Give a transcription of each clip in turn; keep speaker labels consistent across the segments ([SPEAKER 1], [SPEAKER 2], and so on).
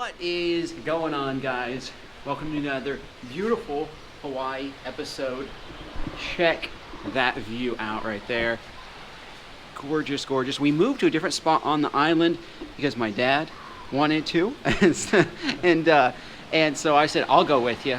[SPEAKER 1] What is going on, guys? Welcome to another beautiful Hawaii episode. Check that view out right there. Gorgeous, gorgeous. We moved to a different spot on the island because my dad wanted to, and so I said, I'll go with you.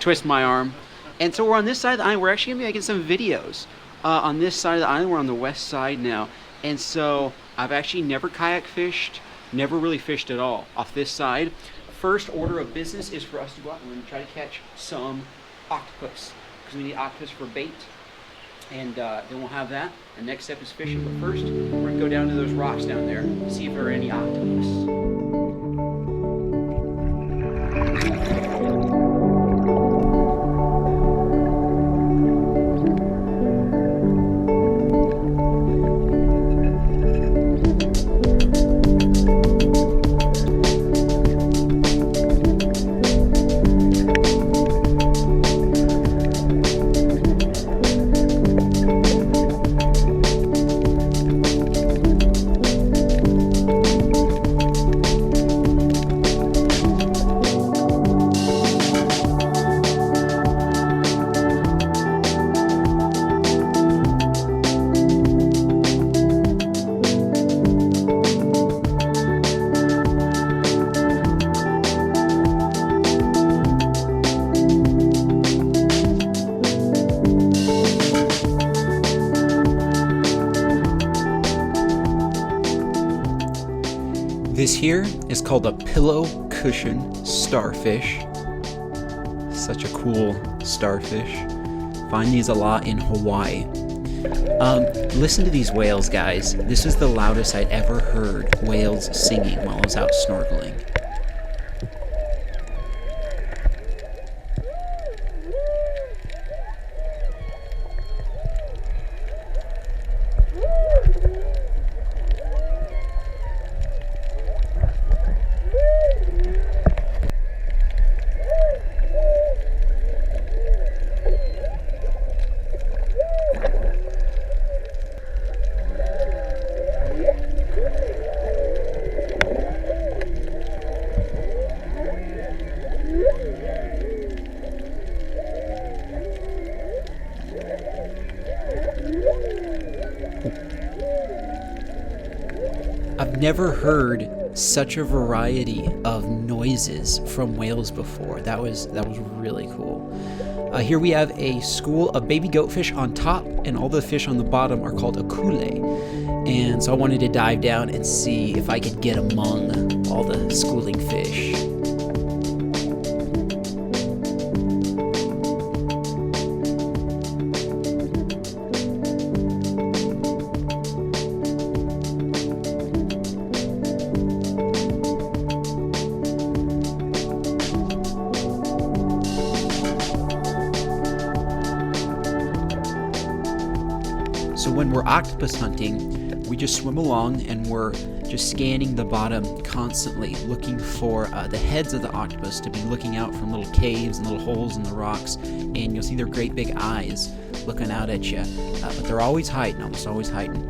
[SPEAKER 1] Twist my arm. And so we're on this side of the island. We're actually going to be making some videos on this side of the island. We're on the west side now. And so I've actually never kayak fished, never really fished at all off this side. First order of business is for us to go out and we're going to try to catch some octopus because we need octopus for bait. And then we'll have that. The next step is fishing. But first, we're going to go down to those rocks down there and see if there are any octopus. This here is called a pillow cushion starfish. Such a cool starfish. Find these a lot in Hawaii. Listen to these whales, guys. This is the loudest I'd ever heard whales singing while I was out snorkeling. I've never heard such a variety of noises from whales before. That was really cool. Here we have a school of baby goatfish on top, and all the fish on the bottom are called octopi. And so I wanted to dive down and see if I could get among all the schooling fish. So when we're octopus hunting, we just swim along and we're just scanning the bottom constantly, looking for the heads of the octopus to be looking out from little caves and little holes in the rocks, and you'll see their great big eyes looking out at you. But they're always hiding, almost always hiding.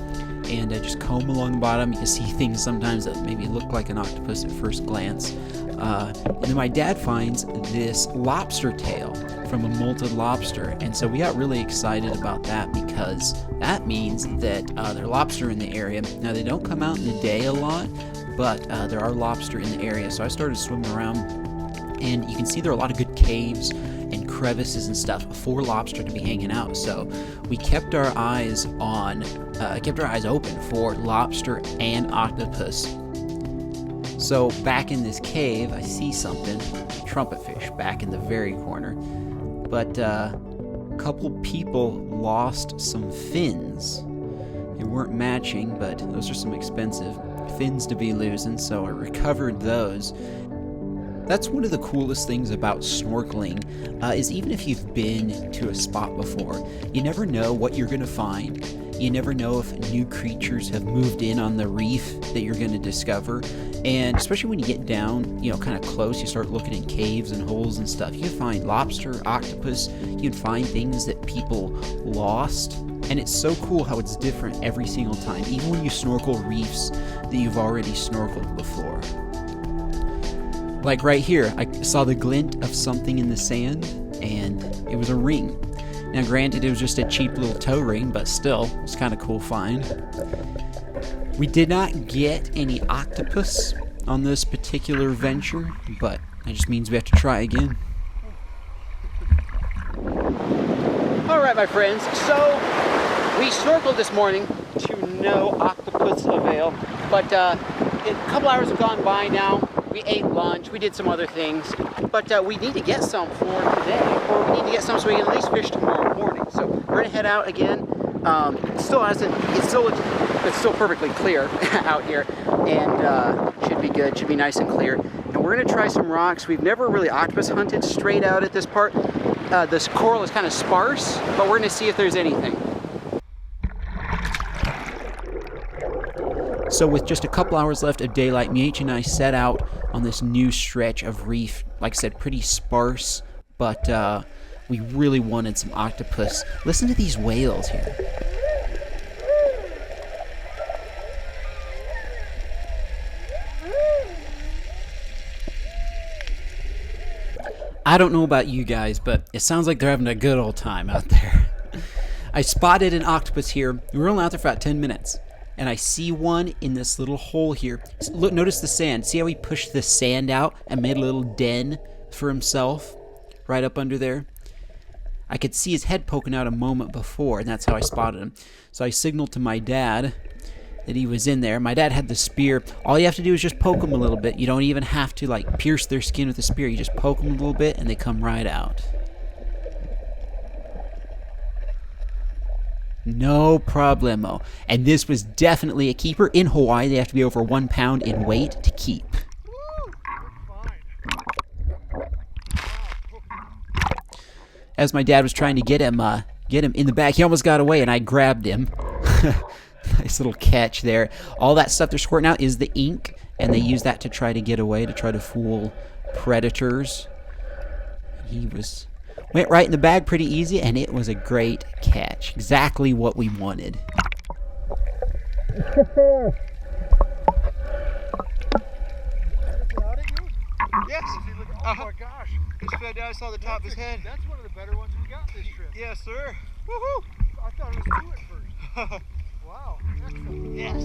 [SPEAKER 1] And just comb along the bottom. You can see things sometimes that maybe look like an octopus at first glance. And then my dad finds this lobster tail from a molted lobster, and so we got really excited about that because that means that there are lobster in the area. Now they don't come out in the day a lot, but there are lobster in the area. So I started swimming around, and you can see there are a lot of good caves and crevices and stuff for lobster to be hanging out. So we kept our eyes open for lobster and octopus. So back in this cave, I see something, trumpetfish back in the very corner. But a couple people lost some fins. They weren't matching, but those are some expensive fins to be losing, so I recovered those. That's one of the coolest things about snorkeling, is even if you've been to a spot before, you never know what you're going to find. You never know if new creatures have moved in on the reef that you're going to discover. And especially when you get down, kind of close, you start looking in caves and holes and stuff. You can find lobster, octopus, you can find things that people lost. And it's so cool how it's different every single time, even when you snorkel reefs that you've already snorkeled before. Like right here, I saw the glint of something in the sand, and it was a ring. Now granted, it was just a cheap little toe ring, but still, it was kind of cool find. We did not get any octopus on this particular venture, but that just means we have to try again. Alright, my friends, so we snorkeled this morning to no octopus avail, but a couple hours have gone by now. We ate lunch, we did some other things, but we need to get some for today, or we need to get some so we can at least fish tomorrow morning. So we're gonna head out again. It's still perfectly clear out here, and should be good, should be nice and clear. And we're gonna try some rocks. We've never really octopus hunted straight out at this part. This coral is kind of sparse, but we're gonna see if there's anything. So with just a couple hours left of daylight, Miech and I set out on this new stretch of reef. Like I said, pretty sparse, but we really wanted some octopus. Listen to these whales here. I don't know about you guys, but it sounds like they're having a good old time out there. I spotted an octopus here. We were only out there for about 10 minutes. And I see one in this little hole here. Look, notice the sand. See how he pushed the sand out and made a little den for himself right up under there? I could see his head poking out a moment before, and that's how I spotted him. So I signaled to my dad that he was in there. My dad had the spear. All you have to do is just poke them a little bit. You don't even have to like pierce their skin with a spear. You just poke them a little bit and they come right out. No problemo. And this was definitely a keeper. In Hawaii, they have to be over 1 pound in weight to keep. As my dad was trying to get him in the bag, he almost got away, and I grabbed him. Nice little catch there. All that stuff they're squirting out is the ink, and they use that to try to get away, to try to fool predators. Went right in the bag pretty easy, and it was a great catch. Exactly what we wanted.
[SPEAKER 2] Yes. Oh my gosh. Just fed down, I saw the top of his head.
[SPEAKER 3] That's one of the better ones we got this trip.
[SPEAKER 2] Yes, sir. Woohoo!
[SPEAKER 3] I thought it was 2 at first. Wow. Excellent.
[SPEAKER 2] Yes.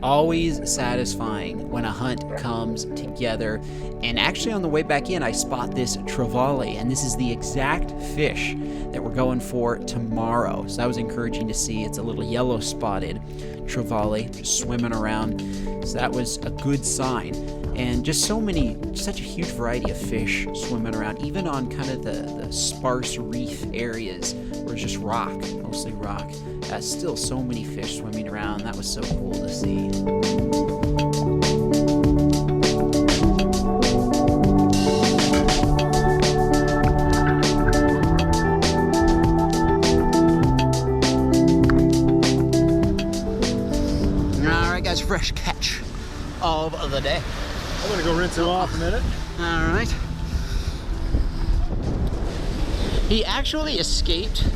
[SPEAKER 1] Always satisfying when a hunt comes together. And actually on the way back in, I spot this trevally, and this is the exact fish that we're going for tomorrow. So that was encouraging to see. It's a little yellow spotted trevally just swimming around. So that was a good sign. And just such a huge variety of fish swimming around, even on kind of the sparse reef areas where it's just rock, mostly rock. Still so many fish swimming around. That was so cool to see. Alright guys, fresh catch of the day.
[SPEAKER 3] I'm gonna go rinse him off a minute.
[SPEAKER 1] Alright. He actually escaped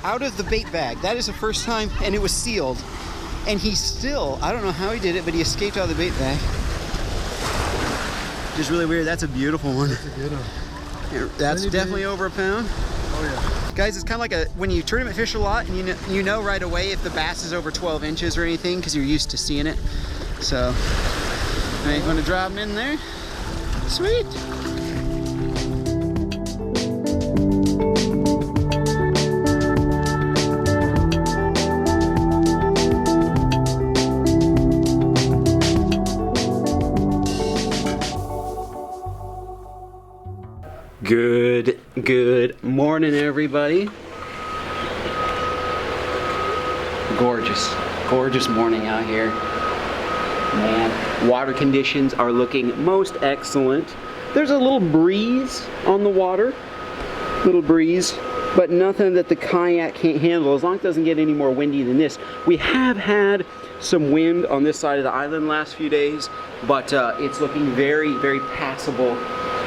[SPEAKER 1] out of the bait bag. That is the first time, and it was sealed. And he still, I don't know how he did it, but he escaped out of the bait bag. Just really weird. That's a beautiful one.
[SPEAKER 3] That's a good one.
[SPEAKER 1] That's definitely over 1 pound.
[SPEAKER 3] Oh yeah.
[SPEAKER 1] Guys, it's kind of like when you tournament fish a lot, and you know right away if the bass is over 12 inches or anything, because you're used to seeing it. So, I'm going to drop him in there. Sweet. Good morning, everybody. Gorgeous morning out here. Man, water conditions are looking most excellent. There's a little breeze on the water, but nothing that the kayak can't handle as long as it doesn't get any more windy than this. We have had some wind on this side of the island last few days, but it's looking very, very passable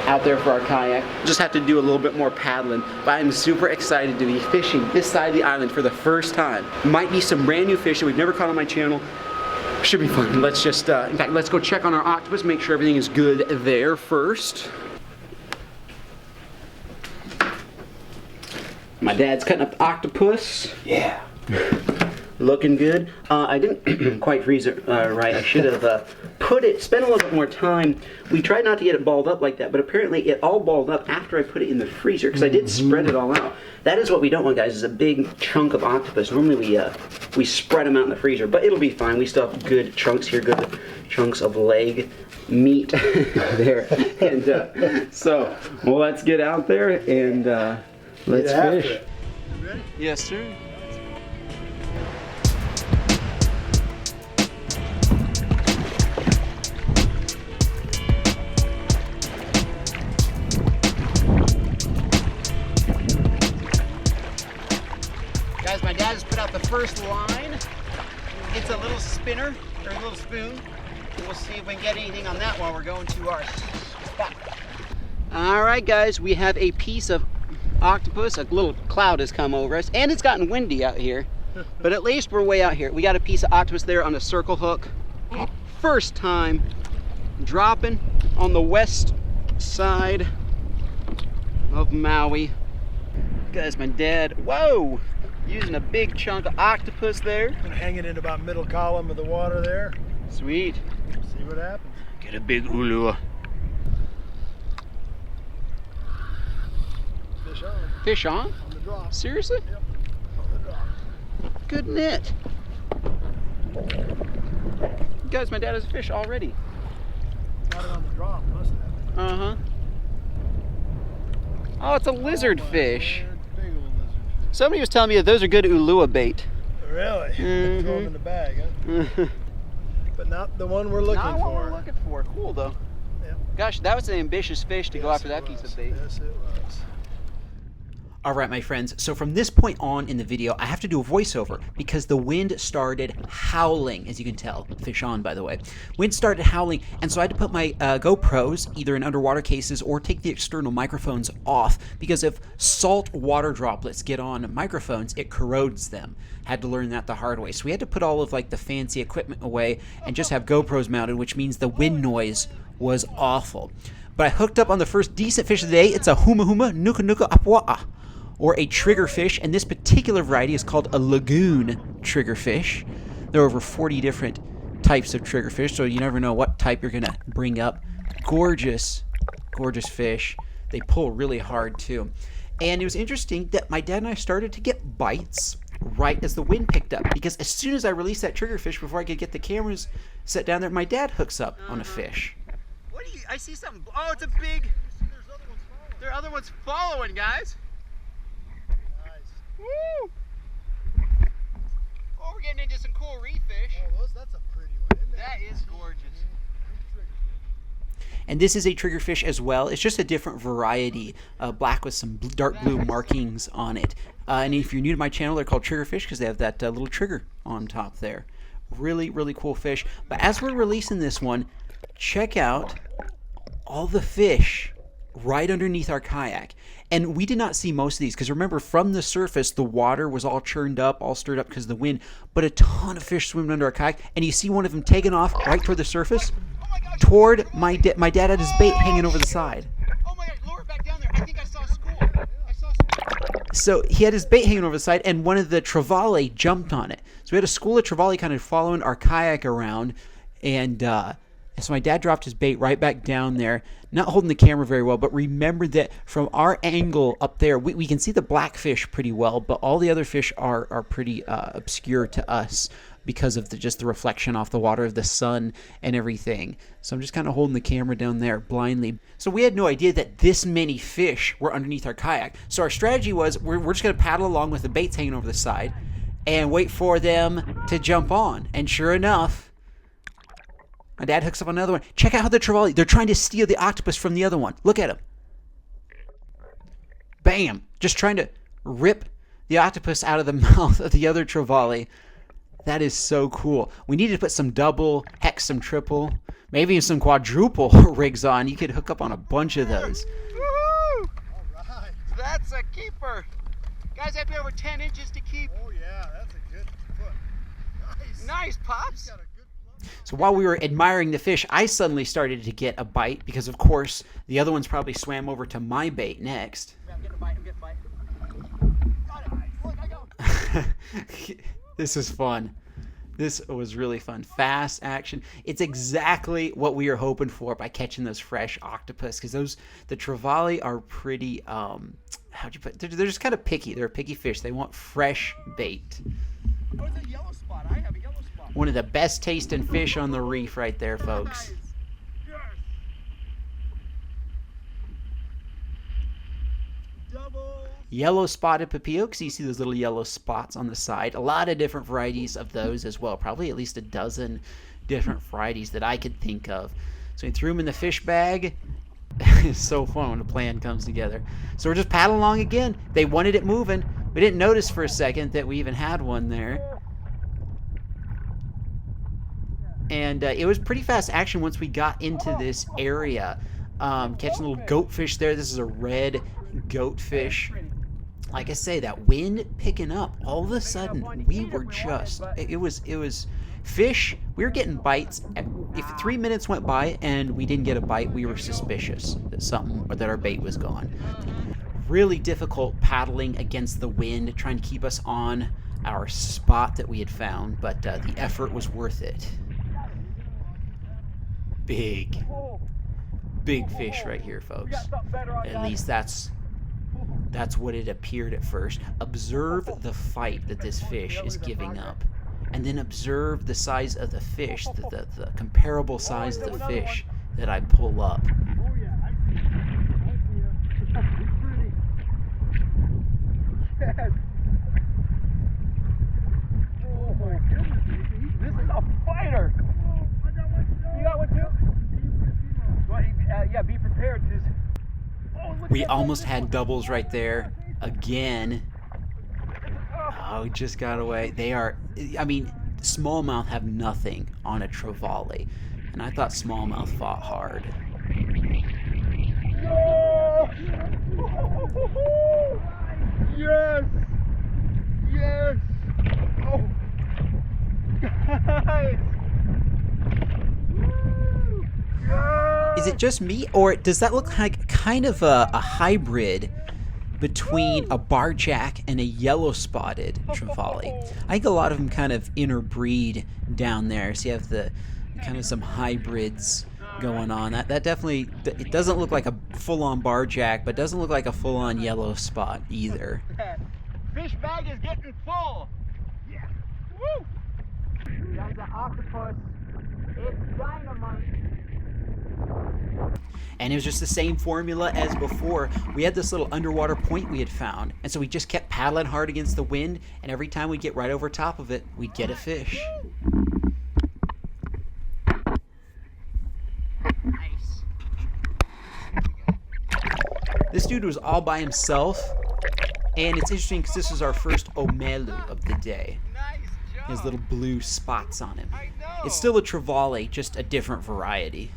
[SPEAKER 1] out there for our kayak. Just have to do a little bit more paddling, but I'm super excited to be fishing this side of the island for the first time. Might be some brand new fish that we've never caught on my channel. Should be fun. Let's just, in fact, let's go check on our octopus, make sure everything is good there first. My dad's cutting up the octopus. Yeah. Looking good. I didn't quite freeze it right. I should have spent a little bit more time. We tried not to get it balled up like that, but apparently it all balled up after I put it in the freezer, because I did spread it all out. That is what we don't want, guys, is a big chunk of octopus. Normally we spread them out in the freezer, but it'll be fine. We still have good chunks here, good chunks of leg meat there. And so, well, let's get out there and let's fish.
[SPEAKER 3] You ready?
[SPEAKER 1] Yes, sir. Guys, my dad has put out the first line. It's a little spinner, or a little spoon. We'll see if we can get anything on that while we're going to our spot. All right, guys, we have a piece of octopus. A little cloud has come over us, and it's gotten windy out here, but at least we're way out here. We got a piece of octopus there on a circle hook. First time dropping on the west side of Maui. Guys, my dad, whoa, using a big chunk of octopus there.
[SPEAKER 3] Gonna hang it in about middle column of the water there.
[SPEAKER 1] Sweet.
[SPEAKER 3] See what happens.
[SPEAKER 1] Get a big ulua.
[SPEAKER 3] Fish on.
[SPEAKER 1] Fish on?
[SPEAKER 3] On the drop.
[SPEAKER 1] Seriously?
[SPEAKER 3] Yep. On the drop.
[SPEAKER 1] Good net. Guys, my dad has a fish already.
[SPEAKER 3] Got it on the drop, must have.
[SPEAKER 1] Uh-huh. Oh, it's a lizard fish.
[SPEAKER 3] Big old lizard fish.
[SPEAKER 1] Somebody was telling me that those are good ulua bait.
[SPEAKER 3] Really? Throw them in the bag, huh? But not the one we're looking
[SPEAKER 1] Not
[SPEAKER 3] for.
[SPEAKER 1] what we're looking for. Cool, though.
[SPEAKER 3] Yep.
[SPEAKER 1] Gosh, that was an ambitious fish to go after that piece of bait.
[SPEAKER 3] Yes, it was.
[SPEAKER 1] All right, my friends, so from this point on in the video, I have to do a voiceover because the wind started howling, as you can tell. Fish on, by the way. Wind started howling, and so I had to put my GoPros either in underwater cases or take the external microphones off, because if salt water droplets get on microphones, it corrodes them. Had to learn that the hard way. So we had to put all of like the fancy equipment away and just have GoPros mounted, which means the wind noise was awful. But I hooked up on the first decent fish of the day. It's a huma huma nuka nuka apua'a, or a triggerfish, and this particular variety is called a lagoon triggerfish. There are over 40 different types of triggerfish, so you never know what type you're gonna bring up. Gorgeous, gorgeous fish. They pull really hard too. And it was interesting that my dad and I started to get bites right as the wind picked up, because as soon as I released that triggerfish, before I could get the cameras set down there, my dad hooks up on a fish. What do you, I see something, oh, it's a big, there are other ones following, guys. Woo! Oh, we're getting into some cool reef fish.
[SPEAKER 3] Oh, that's a pretty one, isn't it?
[SPEAKER 1] That is gorgeous. And this is a triggerfish as well. It's just a different variety, black with some dark blue markings on it. And if you're new to my channel, they're called triggerfish because they have that little trigger on top there. Really, really cool fish. But as we're releasing this one, check out all the fish right underneath our kayak. And we did not see most of these because remember, from the surface the water was all churned up, all stirred up because of the wind, but a ton of fish swimming under our kayak, and you see one of them taking off right toward the surface toward my dad had his bait hanging over the side.
[SPEAKER 2] Oh my God, lower it back down there. I think I saw a school. I saw a school.
[SPEAKER 1] So he had his bait hanging over the side, and one of the trevally jumped on it. So we had a school of trevally kind of following our kayak around, and so my dad dropped his bait right back down there, not holding the camera very well, but remember that from our angle up there, we can see the blackfish pretty well, but all the other fish are pretty obscure to us because of just the reflection off the water of the sun and everything. So I'm just kind of holding the camera down there blindly. So we had no idea that this many fish were underneath our kayak. So our strategy was we're just going to paddle along with the baits hanging over the side and wait for them to jump on. And sure enough, my dad hooks up another one. Check out how the trevally, they're trying to steal the octopus from the other one. Look at him. Bam. Just trying to rip the octopus out of the mouth of the other trevally. That is so cool. We need to put some double, heck, some triple, maybe even some quadruple rigs on. You could hook up on a bunch of those.
[SPEAKER 2] Woohoo!
[SPEAKER 3] All right.
[SPEAKER 2] That's a keeper. Guys, that'd be over 10 inches to keep.
[SPEAKER 3] Oh yeah, that's a good foot. Nice.
[SPEAKER 2] Nice,
[SPEAKER 3] He's
[SPEAKER 2] Pops.
[SPEAKER 3] got a good plug.
[SPEAKER 1] So while we were admiring the fish, I suddenly started to get a bite because, of course, the other ones probably swam over to my bait next.
[SPEAKER 2] I'm getting a bite. I'm getting a bite. Got it. Look, I go.
[SPEAKER 1] This is fun. This was really fun. Fast action. It's exactly what we were hoping for by catching those fresh octopus, because the trevally are pretty, how'd you put it? They're just kind of picky. They're a picky fish. They want fresh bait.
[SPEAKER 2] Oh, it's a yellow spot. I have a yellow spot.
[SPEAKER 1] One of the best tasting fish on the reef right there, folks.
[SPEAKER 2] Nice. Yes. Double.
[SPEAKER 1] Yellow spotted papio, because you see those little yellow spots on the side. A lot of different varieties of those as well. Probably at least a dozen different varieties that I could think of. So we threw them in the fish bag. It's so fun when a plan comes together. So we're just paddling along again. They wanted it moving. We didn't notice for a second that we even had one there. And it was pretty fast action once we got into this area. Catching a little goatfish there. This is a red goatfish. Like I say, that wind picking up, all of a sudden we were just, it was fish. We were getting bites. If 3 minutes went by and we didn't get a bite, we were suspicious that our bait was gone. Really difficult paddling against the wind, trying to keep us on our spot that we had found, but the effort was worth it. Big fish right here, folks. At least that's what it appeared at first. Observe the fight that this fish is giving up, and then observe the size of the fish, the comparable size of the fish that I pull up.
[SPEAKER 2] Oh my goodness, this is a fighter. You got one too? Well, yeah, be prepared.
[SPEAKER 1] We almost had doubles right there again. Oh, just got away. They are, I mean, smallmouth have nothing on a trevally, and I thought smallmouth fought hard.
[SPEAKER 2] No! Yes! Yes! Oh! Guys!
[SPEAKER 1] Is it just me, or does that look like kind of a hybrid between a barjack and a yellow spotted trevally? I think a lot of them kind of interbreed down there, so you have the kind of some hybrids going on. That definitely, it doesn't look like a full-on barjack, but doesn't look like a full-on yellow spot either.
[SPEAKER 2] Fish bag is getting full. Yeah. Woo! Guys, the octopus, it's dynamite.
[SPEAKER 1] And it was just the same formula as before. We had this little underwater point we had found, and so we just kept paddling hard against the wind, and every time we'd get right over top of it, we'd get a fish.
[SPEAKER 2] Nice.
[SPEAKER 1] This dude was all by himself, and it's interesting because this is our first omelu of the day.
[SPEAKER 2] Nice job.
[SPEAKER 1] His little blue spots on him.
[SPEAKER 2] I know.
[SPEAKER 1] It's still a trevally, just a different variety.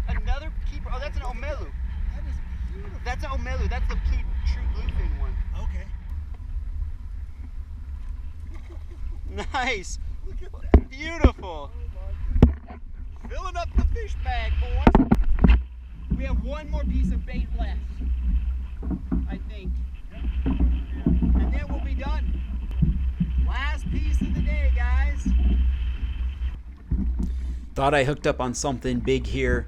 [SPEAKER 2] Another keeper. Oh, that's an omelu. That is beautiful. That's an omelu. That's the true bluefin one. Okay. Nice. Look at that. Beautiful. Filling up the fish bag, boys. We have one more piece of bait left, I think. And then we'll be done. Last piece of the day, guys.
[SPEAKER 1] Thought I hooked up on something big here.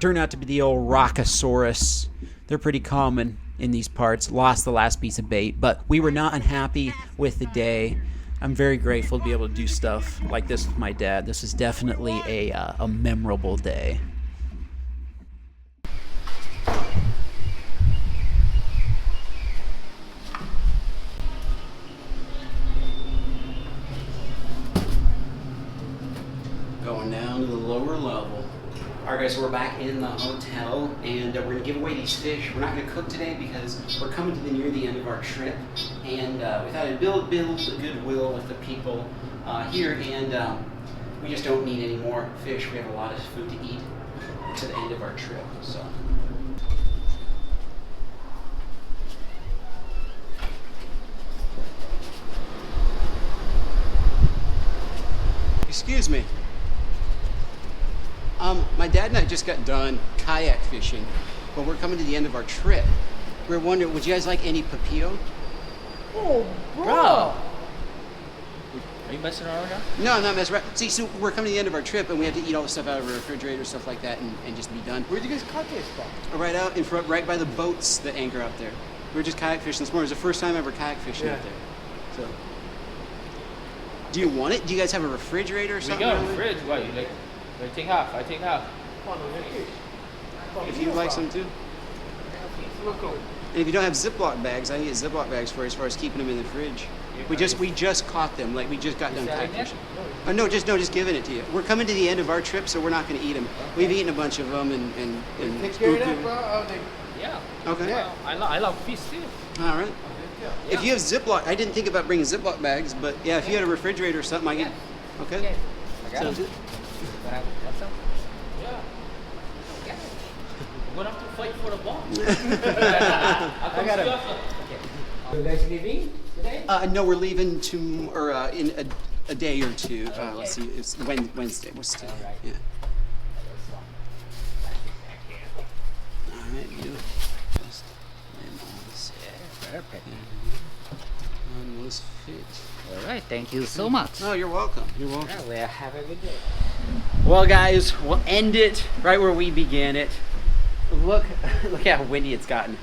[SPEAKER 1] Turned out to be the old Rockosaurus. They're pretty common in these parts. Lost the last piece of bait, but we were not unhappy with the day. I'm very grateful to be able to do stuff like this with my dad. This is definitely a memorable day. Going down to the lower level. Alright guys, so we're back in the hotel, and we're going to give away these fish. We're not going to cook today because we're coming to near the end of our trip, and we thought I'd build the goodwill with the people here, and we just don't need any more fish. We have a lot of food to eat to the end of our trip. So.
[SPEAKER 3] Excuse me.
[SPEAKER 2] My dad and I just got done kayak fishing, but we're coming to the end of our trip. We're wondering, would you guys like any papillo?
[SPEAKER 3] Oh,
[SPEAKER 4] Bro! Are you messing around now?
[SPEAKER 2] No, I'm not messing around. See, so we're coming to the end of our trip, and we have to eat all the stuff out of our refrigerator, stuff like that, and just be done.
[SPEAKER 3] Where'd you guys caught this from?
[SPEAKER 2] Right out in front, right by the boats that anchor out there. We were just kayak fishing this morning. It was the first time ever kayak fishing out there. So, do you want it? Do you guys have a refrigerator or
[SPEAKER 4] We
[SPEAKER 2] something?
[SPEAKER 4] got a
[SPEAKER 2] around there?
[SPEAKER 4] fridge. What, you like? I take half. I take half.
[SPEAKER 2] If you'd like some too. And if you don't have Ziploc bags, I can get Ziploc bags for you as far as keeping them in the fridge. We just caught them, like we just got done kayak fishing. No, just giving it to you. We're coming to the end of our trip, so we're not going to eat them. We've eaten a bunch of them and
[SPEAKER 3] Take care of that, bro.
[SPEAKER 4] Yeah.
[SPEAKER 2] Okay.
[SPEAKER 4] Well, I love fish too.
[SPEAKER 2] All right. If you have Ziploc, I didn't think about bringing Ziploc bags, but yeah, if you had a refrigerator or something, I could. Okay. Sounds good.
[SPEAKER 4] What's up? Yeah. Okay. We're gonna have to fight for the ball. I got him. Okay. You guys leaving today?
[SPEAKER 2] No, we're leaving in a day or two. Let's see, it's Wednesday. What's today?
[SPEAKER 4] All right.
[SPEAKER 2] Yeah. All right, beautiful. Just lemons.
[SPEAKER 4] Perfect.
[SPEAKER 2] On was fit.
[SPEAKER 4] All right. Thank you so much.
[SPEAKER 2] Oh, you're welcome. You're welcome.
[SPEAKER 4] Yeah, well, have a good day.
[SPEAKER 2] Well, guys, we'll end it right where we began it. Look how windy it's gotten.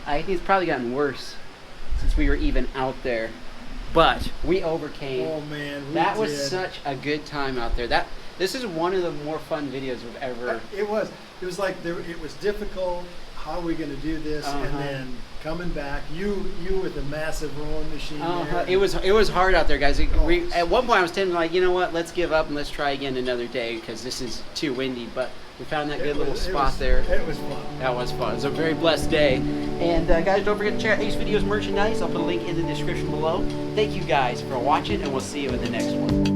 [SPEAKER 2] I think it's probably gotten worse since we were even out there. But we overcame.
[SPEAKER 3] Oh man,
[SPEAKER 2] That was
[SPEAKER 3] did.
[SPEAKER 2] such a good time out there. This is one of the more fun videos we've ever.
[SPEAKER 3] It was like it was difficult. How are we going to do this? And then coming back, you with a massive rowing machine. There.
[SPEAKER 2] It was hard out there, guys. At one point I was tempted, like, you know what? Let's give up and let's try again another day because this is too windy. But we found that good little spot there.
[SPEAKER 3] It was fun.
[SPEAKER 2] That was fun. It was a very blessed day. And guys, don't forget to check out Ace Videos merchandise. I'll put a link in the description below. Thank you guys for watching, and we'll see you in the next one.